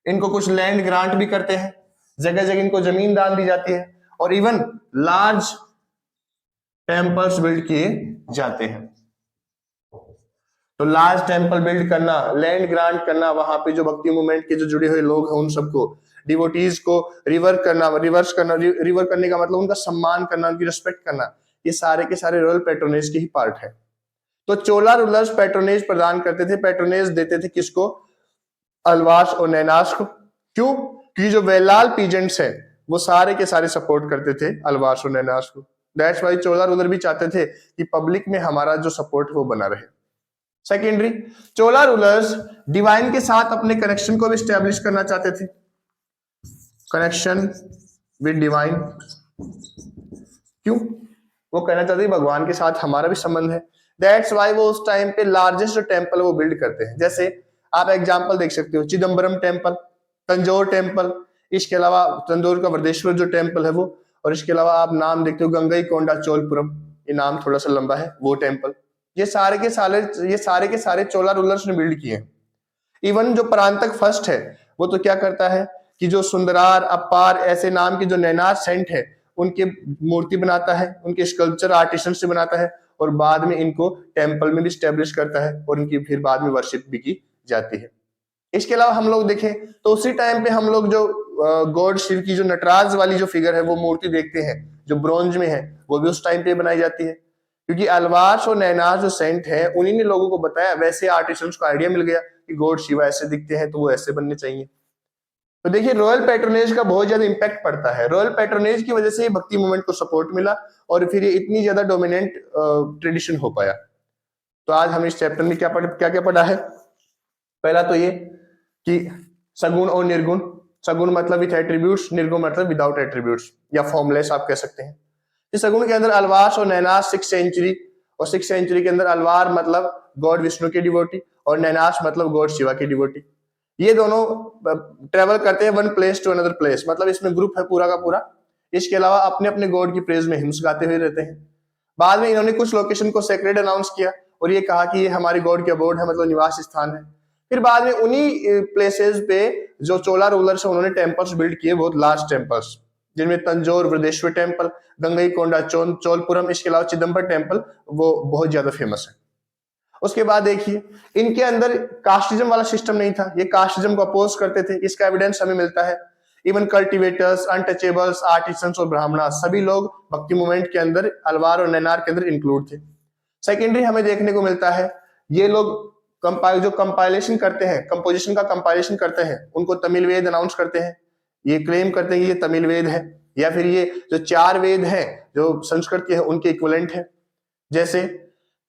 इनको कुछ लैंड ग्रांट भी करते हैं, जगह जगह इनको जमीन दान दी जाती है, और इवन लार्ज टेम्पल्स बिल्ड किए जाते हैं। तो लार्ज टेम्पल बिल्ड करना, लैंड ग्रांट करना, वहां पे जो भक्ति मूवमेंट के जो जुड़े हुए लोग हैं उन सबको, डिवोटीज को रिवर करने का मतलब उनका सम्मान करना, उनकी रिस्पेक्ट करना, ये सारे के सारे रॉयल पैट्रोनेज के ही पार्ट है। तो चोला रूलर्स पैट्रोनेज प्रदान करते थे, पैट्रोनेज देते थे किसको? अलवार्स और नैनार्स को। क्यों? कि जो वेलाल पीजेंट्स हैं वो सारे के सारे सपोर्ट करते थे अलवार्स और नैनार्स को। दैट्स वाई चोला रूलर भी चाहते थे कि पब्लिक में हमारा जो सपोर्ट है वो बना रहे। सेकेंडरी, चोला रूलर्स डिवाइन के साथ अपने कनेक्शन को भी स्टैब्लिश करना चाहते थे, कनेक्शन विद डिवाइन। क्यों? वो कहना चाहते थे भगवान के साथ हमारा भी संबंध है। दैट्स वाई वो उस टाइम पे लार्जेस्ट जो टेम्पल वो बिल्ड करते हैं। जैसे आप एग्जांपल देख सकते हो, चिदम्बरम टेम्पल, तंजौर टेम्पल, इसके अलावा तंजौर का वरदेश्वर जो टेम्पल है वो, और इसके अलावा आप नाम देखते हो गंगईकोंडा चोलपुरम, ये नाम थोड़ा सा लंबा है, वो टेम्पल। ये सारे के सारे चोला रूलर्स ने बिल्ड किए हैं। इवन जो परांतक फर्स्ट है वो तो क्या करता है कि जो सुंदरार, अपार ऐसे नाम के जो नैनार सेंट है उनके मूर्ति बनाता है, उनके स्कल्पचर आर्टिसन से बनाता है, और बाद में इनको टेम्पल में भी स्टैब्लिश करता है, और इनकी फिर बाद में वर्शिप भी की जाती है। इसके अलावा हम लोग देखें तो उसी टाइम पे हम लोग जो गॉड शिव की जो नटराज वाली जो फिगर है वो मूर्ति देखते हैं जो ब्रॉन्ज में है, वो भी उस टाइम पे बनाई जाती है, क्योंकि अलवार्स और नैनार्स जो सेंट है उन्हीं ने लोगों को बताया, वैसे आर्टिसंस को आइडिया मिल गया कि गॉड शिवा ऐसे दिखते हैं तो वो ऐसे बनने चाहिए। तो देखिए रॉयल पैट्रोनेज का बहुत ज्यादा इंपैक्ट पड़ता है। रॉयल पैट्रोनेज की वजह से भक्ति मूवमेंट को सपोर्ट मिला और फिर ये इतनी ज्यादा डोमिनेंट ट्रेडिशन हो पाया। तो आज हम इस चैप्टर में क्या क्या पढ़ा है? पहला तो ये कि सगुण और निर्गुण, सगुण मतलब विथ एट्रीब्यूट्स, निर्गुण मतलब विदाउट एट्रीब्यूट्स या फॉर्मलेस आप कह सकते हैं। इस सगुण के अंदर अलवार्स और नैनास 6th सेंचुरी, और 6th सेंचुरी के अंदर अलवार मतलब गॉड विष्णु के डिवोटी और नैनास मतलब गॉड शिवा के डिवोटी। ये दोनों ट्रेवल करते हैं one place to another place, मतलब इसमें ग्रुप है पूरा का पूरा। इसके अलावा अपने अपने गॉड की प्रेज में हिम्स गाते हुए रहते हैं। बाद में इन्होंने कुछ लोकेशन को सेक्रेड अनाउंस किया और ये कहा कि ये हमारी गॉड के अबोर्ड है, मतलब निवास स्थान है। फिर बाद में उन्हीं प्लेसेस पे जो चोला रूलर्स है उन्होंने टेम्पल्स बिल्ड किए, बहुत लार्ज टेम्पल्स, जिनमें तंजौर वृद्धेश्वर टेम्पल, गंगईकोंडा चोलपुरम, इसके अलावा चिदम्बर टेम्पल वो बहुत ज्यादा फेमस है। उसके बाद देखिए इनके अंदर कास्टिज्म वाला सिस्टम नहीं था, ये कास्टिज्म को अपोज करते थे, इसका एविडेंस हमें मिलता है। इवन कल्टिवेटर्स, अनटचेबल्स, आर्टिसंस और ब्राह्मणा सभी लोग भक्ति मूवमेंट के अंदर अलवार और नैनार के अंदर इंक्लूड थे। सेकेंडरी हमें देखने को मिलता है ये लोग जो कंपाइलेशन करते हैं, कंपोजिशन का कंपाइलेशन करते हैं, उनको तमिल वेद अनाउंस करते हैं। ये क्लेम करते हैं कि ये तमिल वेद है, या फिर ये जो 4 वेद हैं जो संस्कृत के हैं उनके इक्विवेलेंट है। जैसे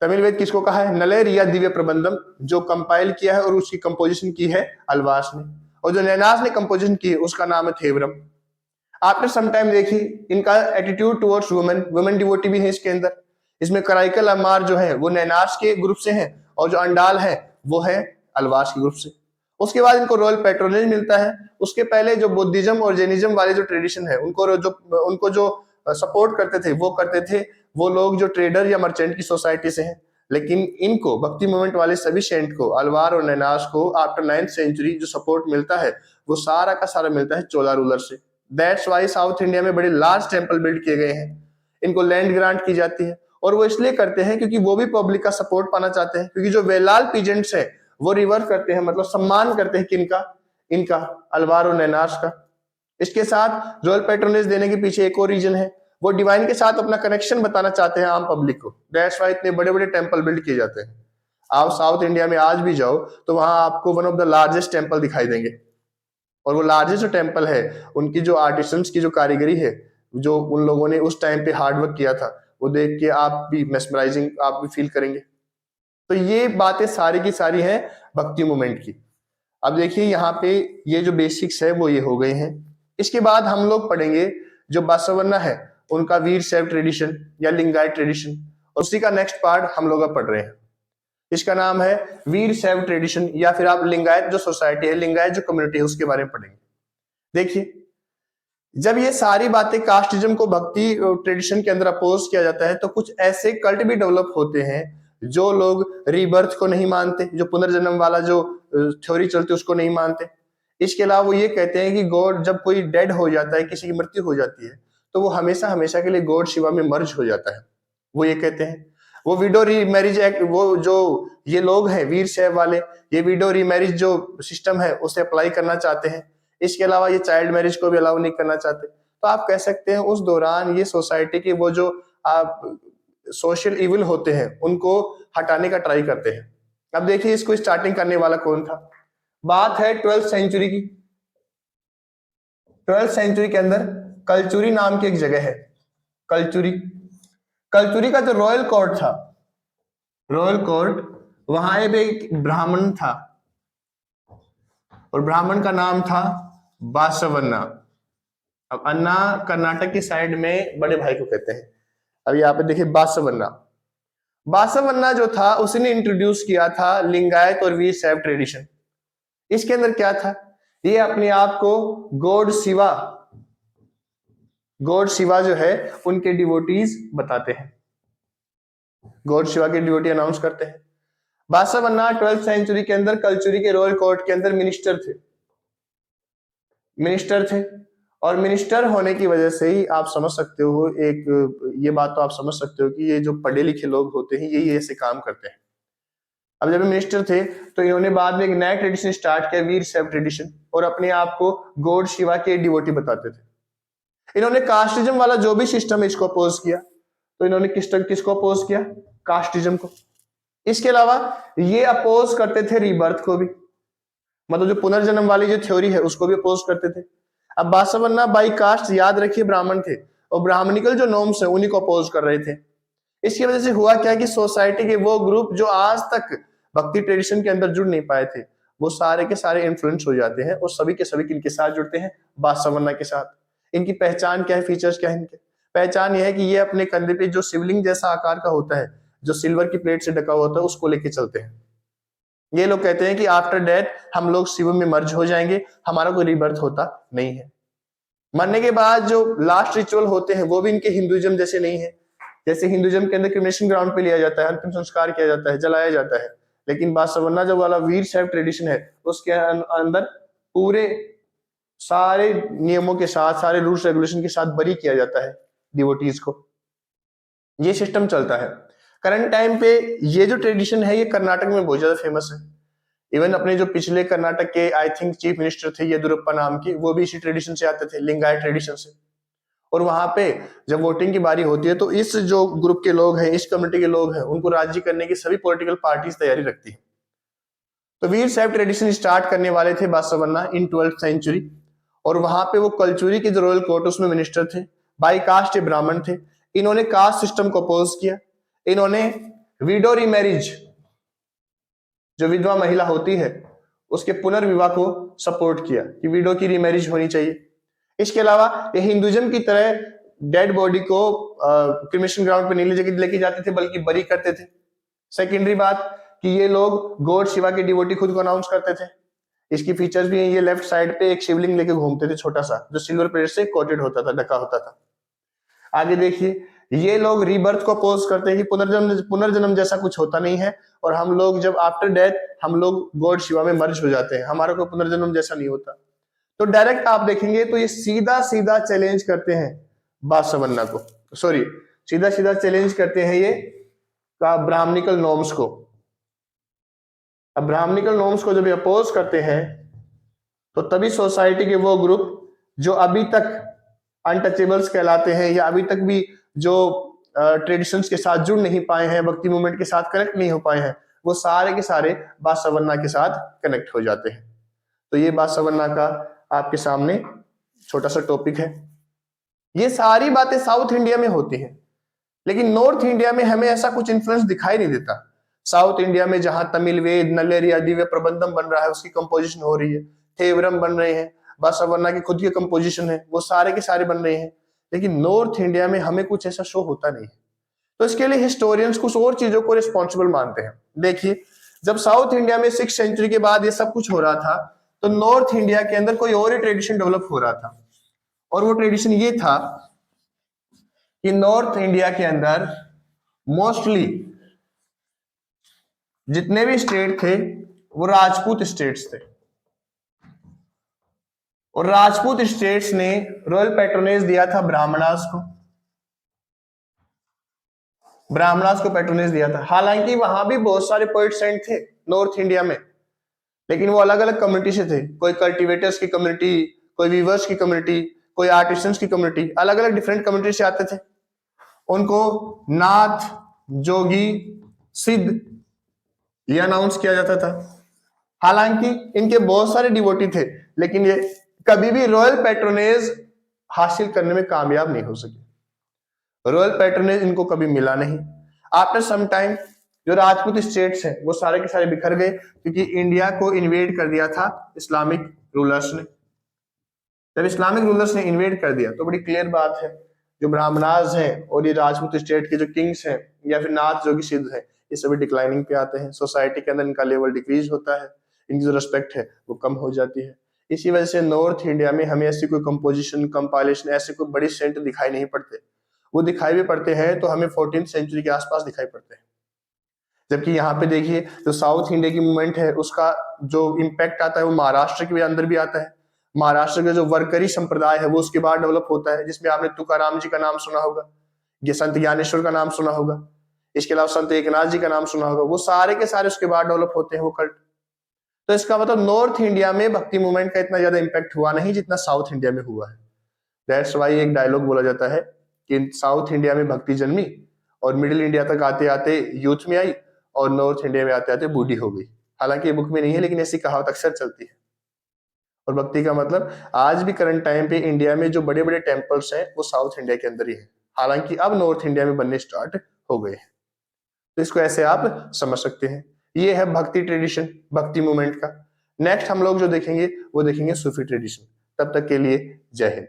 तमिल वेद किसको कहा है? नलेर या दिव्य प्रबंधम, जो कंपाइल किया है और उसकी कंपोजिशन की है अलवास ने, और जो नैनास ने कंपोजिशन की है उसका नाम है थेवरम। आफ्टर सम टाइम देखिए इनका एटीट्यूड टुवर्ड्स वुमेन डिवोटी भी है इसके अंदर। इसमें कराइकल अमार जो है वो नैनास के ग्रुप से हैं, और जो अंडाल है वो है अलवास के ग्रुप से। उसके बाद इनको रॉयल पैट्रोनेज मिलता है। उसके पहले जो बुद्धिज्म और जैनिज्म वाले जो ट्रेडिशन है उनको जो सपोर्ट करते थे वो लोग जो ट्रेडर या मर्चेंट की सोसाइटी से हैं। लेकिन इनको भक्ति मूवमेंट वाले सभी सेंट को, अलवार और नैनास को आफ्टर 9th सेंचुरी जो सपोर्ट मिलता है वो सारा का सारा मिलता है चोला रूलर से। दैट्स वाई साउथ इंडिया में बड़े लार्ज टेम्पल बिल्ड किए गए हैं, इनको लैंड ग्रांट की जाती है, और वो इसलिए करते हैं क्योंकि वो भी पब्लिक का सपोर्ट पाना चाहते हैं। क्योंकि जो वेलाल पीजेंट्स है वो रिवर करते हैं, मतलब सम्मान करते हैं किनका? इनका, अलवार और नैनास का। इसके साथ रॉयल पैट्रोनेज देने के पीछे एक और रीजन है, वो डिवाइन के साथ अपना कनेक्शन बताना चाहते हैं आम पब्लिक को। दैट्स वाई इतने बड़े बड़े टेम्पल बिल्ड किए जाते हैं। आप साउथ इंडिया में आज भी जाओ तो वहां आपको one of the largest temple दिखाई देंगे, और वो लार्जेस्ट जो टेम्पल है, उनकी जो आर्टिसंस की जो कारीगरी है, जो उन लोगों ने उस टाइम पे हार्ड वर्क किया था, वो देख के आप भी मेस्मराइजिंग आप भी फील करेंगे। तो ये बातें सारी की सारी हैं भक्ति मूवमेंट की। अब देखिए यहाँ पे ये जो बेसिक्स है वो ये हो गए हैं। इसके बाद हम लोग पढ़ेंगे जो बासवन्ना है उनका वीर शैव ट्रेडिशन या लिंगायत ट्रेडिशन, और उसी का नेक्स्ट पार्ट हम लोग अब पढ़ रहे हैं। इसका नाम है वीर शैव ट्रेडिशन, या फिर आप लिंगायत जो सोसाइटी है, लिंगायत जो कम्युनिटी है, उसके बारे में पढ़ेंगे। देखिए जब ये सारी बातें कास्टिज्म को भक्ति ट्रेडिशन के अंदर अपोज किया जाता है, तो कुछ ऐसे कल्ट भी डेवलप होते हैं जो लोग रीबर्थ को नहीं मानते, जो पुनर्जन्म वाला जो थ्योरी चलती है उसको नहीं मानते। इसके अलावा वो ये कहते हैं कि गॉड जब कोई डेड हो जाता है, किसी की मृत्यु हो जाती है, तो वो हमेशा हमेशा के लिए गॉड शिवा में मर्ज हो जाता है, वो ये कहते हैं। वो विडो रीमैरिज एक्ट, वो जो ये लोग हैं वीर शैव वाले, ये विडो रीमैरिज जो सिस्टम है उसे अप्लाई करना चाहते हैं। इसके अलावा ये चाइल्ड मैरिज को भी अलाउ नहीं करना चाहते। तो आप कह सकते हैं उस दौरान ये सोसाइटी के वो जो आप सोशल इविल होते हैं उनको हटाने का ट्राई करते हैं। अब देखिए इसको स्टार्टिंग करने वाला कौन था। बात है 12th सेंचुरी की। 12th सेंचुरी के अंदर कलचुरी नाम की एक जगह है, कलचुरी। कलचुरी का जो रॉयल कोर्ट था, रॉयल कोर्ट, वहां पे एक ब्राह्मण था, और ब्राह्मण का नाम था बासवन्ना। अब अन्ना कर्नाटक की साइड में बड़े भाई को कहते हैं। अब यहाँ पे देखिए बासवन्ना, बासवन्ना जो था उसने इंट्रोड्यूस किया था लिंगायत और वीर शैव ट्रेडिशन। इसके अंदर क्या था, ये अपने आप को गॉड शिवा, गॉड शिवा जो है उनके डिवोटीज बताते हैं, गॉड शिवा के डिवोटी अनाउंस करते हैं। बासवन्ना 12th सेंचुरी के अंदर कलचुरी के रॉयल कोर्ट के अंदर मिनिस्टर थे, मिनिस्टर थे। और मिनिस्टर होने की वजह से ही आप समझ सकते हो, एक ये बात तो आप समझ सकते हो कि ये जो पढ़े लिखे लोग होते हैं ये ऐसे काम करते हैं। अब जब मिनिस्टर थे तो इन्होंने बाद में एक नया ट्रेडिशन स्टार्ट किया, वीर शैव ट्रेडिशन, और अपने आप को गॉड शिवा के डिवोटी बताते थे। इन्होंने कास्टिज्म वाला जो भी सिस्टम है इसको अपोज किया। तो इन्होंने किसको अपोज किया, कास्टिज्म को। इसके अलावा ये अपोज करते थे रीबर्थ को भी, मतलब जो पुनर्जन्म वाली जो थ्योरी है उसको भी अपोज करते थे। अब बासवन्ना बाई कास्ट याद रखिए ब्राह्मण थे, और ब्राह्मणिकल जो नॉर्म्स है उन्हीं को अपोज कर रहे थे। इसकी वजह से हुआ क्या कि सोसाइटी के वो ग्रुप जो आज तक भक्ति ट्रेडिशन के अंदर जुड़ नहीं पाए थे, वो सारे के सारे इन्फ्लुएंस हो जाते हैं, और सभी के सभी किनके साथ जुड़ते हैं, बासवन्ना के साथ। इनकी पहचान क्या है, फीचर्स क्या है इनके? पहचान यह है कि ये अपने कंधे पे जो शिवलिंग जैसा आकार का होता है, जो सिल्वर की प्लेट से ढका होता है, उसको लेके चलते हैं। ये लोग कहते हैं कि आफ्टर डेथ हम लोग शिव में मर्ज हो जाएंगे, हमारा कोई रीबर्थ होता नहीं है। मरने के बाद जो लास्ट रिचुअल होते हैं वो भी इनके हिंदुइज्म जैसे नहीं है। जैसे हिंदुइज्म के अंदर क्रिमेशन ग्राउंड पे लिया जाता है, अंतिम संस्कार किया जाता है, जलाया जाता है, लेकिन बासवन्ना जो वाला वीर शैव ट्रेडिशन है उसके अंदर पूरे सारे नियमों के साथ, सारे रूल्स रेगुलेशन के साथ बरी किया जाता है डिवोटीज को। ये सिस्टम चलता है करंट टाइम पे। ये जो ट्रेडिशन है ये कर्नाटक में बहुत ज्यादा फेमस है। इवन अपने जो पिछले कर्नाटक के आई थिंक चीफ मिनिस्टर थे येदुरप्पा नाम की, वो भी इसी ट्रेडिशन से आते थे, लिंगायत ट्रेडिशन से। और वहां पे जब वोटिंग की बारी होती है तो इस जो ग्रुप के लोग हैं, इस कम्युनिटी के लोग हैं, उनको राज्य करने की सभी पॉलिटिकल पार्टीज तैयारी रखती है। तो वीर शैव ट्रेडिशन स्टार्ट करने वाले थे बासवन्ना इन 12th सेंचुरी, और वहां पे वो कलचुरी के जो रॉयल कोर्ट उसमें मिनिस्टर थे, बाई कास्ट ब्राह्मण थे। इन्होंने कास्ट सिस्टम को अपोज किया। इन्होंने विडो रीमैरिज, जो विधवा महिला होती है उसके पुनर्विवाह को सपोर्ट किया कि विडो की रीमैरिज होनी चाहिए। इसके अलावा ये हिंदुइज्म की तरह डेड बॉडी को क्रिमेशन ग्राउंड पे नहीं लेके जाते थे, बल्कि बरी करते थे। सेकेंडरी बात कि ये लोग गॉड शिवा के डिवोटी खुद को अनाउंस करते थे। इसकी फीचर्स भी है, ये लेफ्ट साइड पे एक शिवलिंग लेके घूमते थे छोटा सा, जो सिल्वर प्लेट से कोटेड होता था, ढका होता था। आगे देखिए, ये लोग रीबर्थ को अपोज करते हैं कि पुनर्जन्म जैसा कुछ होता नहीं है, और हम लोग जब आफ्टर डेथ हम लोग गॉड शिवा में मर्ज हो जाते हैं, हमारा कोई पुनर्जन्म जैसा नहीं होता। तो डायरेक्ट आप देखेंगे तो ये सीधा सीधा चैलेंज करते हैं बासवन्ना को, सॉरी सीधा सीधा चैलेंज करते हैं ये का ब्राह्मणिकल नॉर्म्स को। अब ब्राह्मणिकल नॉर्म्स को जब ये अपोज करते हैं तो तभी सोसाइटी के वो ग्रुप जो अभी तक अनटचेबल्स कहलाते हैं, या अभी तक भी जो ट्रेडिशंस के साथ जुड़ नहीं पाए हैं, भक्ति मूवमेंट के साथ कनेक्ट नहीं हो पाए हैं, वो सारे के सारे बासवन्ना के साथ कनेक्ट हो जाते हैं। तो ये बासवन्ना का आपके सामने छोटा सा टॉपिक है। ये सारी बातें साउथ इंडिया में होती हैं, लेकिन नॉर्थ इंडिया में हमें ऐसा कुछ इन्फ्लुएंस दिखाई नहीं देता। साउथ इंडिया में जहां तमिल वेद, नल्लेरी आदि व प्रबंधम बन रहा है, उसकी कंपोजिशन हो रही है, थेवरम बन रहे हैं, बासवन्ना की खुद की कंपोजिशन है, वो सारे के सारे बन रहे हैं, लेकिन नॉर्थ इंडिया में हमें कुछ ऐसा शो होता नहीं है। तो इसके लिए हिस्टोरियंस कुछ और चीजों को रिस्पॉन्सिबल मानते हैं। देखिए, जब साउथ इंडिया में 6th सेंचुरी के बाद ये सब कुछ हो रहा था, तो नॉर्थ इंडिया के अंदर कोई और ही ट्रेडिशन डेवलप हो रहा था, और वो ट्रेडिशन ये था कि नॉर्थ इंडिया के अंदर मोस्टली जितने भी स्टेट थे वो राजपूत स्टेट्स थे, और राजपूत स्टेट्स ने रॉयल पैट्रोनेज दिया था ब्राह्मणास को, पैट्रोनेज दिया था। हालांकि वहां भी बहुत सारे पोइट सेंट थे नॉर्थ इंडिया में, लेकिन वो अलग अलग कम्युनिटी से थे। कोई कल्टिवेटर्स की कम्युनिटी, कोई वीवर्स की कम्युनिटी, कोई आर्टिसंस की कम्युनिटी, अलग अलग डिफरेंट कम्युनिटी से आते थे। उनको नाथ, जोगी, सिद्ध ये अनाउंस किया जाता था। हालांकि इनके बहुत सारे डिवोटी थे, लेकिन ये कभी भी रॉयल पैट्रोनेज हासिल करने में कामयाब नहीं हो सके। रॉयल पैट्रोनेज इनको कभी मिला नहीं। आफ्टर सम टाइम जो राजपूत स्टेट्स हैं वो सारे के सारे बिखर गए, क्योंकि इंडिया को इन्वेड कर दिया था इस्लामिक रूलर्स ने। जब इस्लामिक रूलर्स ने इन्वेड कर दिया तो बड़ी क्लियर बात है, जो ब्राह्मणाज हैं और ये राजपूत स्टेट के जो किंग्स हैं या फिर नाथ, जोगी, सिद्ध हैं, ये सभी डिक्लाइनिंग पे आते हैं। सोसाइटी के अंदर इनका लेवल डिक्रीज होता है, इनकी जो रिस्पेक्ट है वो कम हो जाती है। इसी वजह से नॉर्थ इंडिया में हमें ऐसी कोई कंपोजिशन, कंपाइलेशन, ऐसे कोई बड़ी सेंट दिखाई नहीं पड़ते। वो दिखाई भी पड़ते हैं तो हमें 14th सेंचुरी के आसपास दिखाई पड़ते हैं। जबकि यहाँ पे देखिए, जो साउथ इंडिया की मूवमेंट है उसका जो इम्पैक्ट आता है वो महाराष्ट्र के अंदर भी आता है। महाराष्ट्र का जो वरकरी संप्रदाय है वो उसके बाद डेवलप होता है, जिसमें आपने तुकाराम जी का नाम सुना होगा, ये संत ज्ञानेश्वर का नाम सुना होगा, इसके अलावा संत एकनाथ जी का नाम सुना होगा। वो सारे के सारे उसके बाद डेवलप होते हैं वो कल्ट। तो इसका मतलब नॉर्थ इंडिया में भक्ति मूवमेंट का इतना ज्यादा इम्पैक्ट हुआ नहीं जितना साउथ इंडिया में हुआ है। दैट्स वाई एक डायलॉग बोला जाता है कि साउथ इंडिया में भक्ति जन्मी और मिडिल इंडिया तक आते आते यूथ में आई और नॉर्थ इंडिया में आते आते बूढ़ी हो गई। हालांकि ये बुक में नहीं है, लेकिन ऐसी कहावत अक्सर चलती है। और भक्ति का मतलब आज भी करंट टाइम पे इंडिया में जो बड़े बड़े टेम्पल्स हैं वो साउथ इंडिया के अंदर ही है, हालांकि अब नॉर्थ इंडिया में बनने स्टार्ट हो गए हैं। तो इसको ऐसे आप समझ सकते हैं। ये है भक्ति ट्रेडिशन, भक्ति मूवमेंट का। नेक्स्ट हम लोग जो देखेंगे वो देखेंगे सूफी ट्रेडिशन। तब तक के लिए जय हिंद।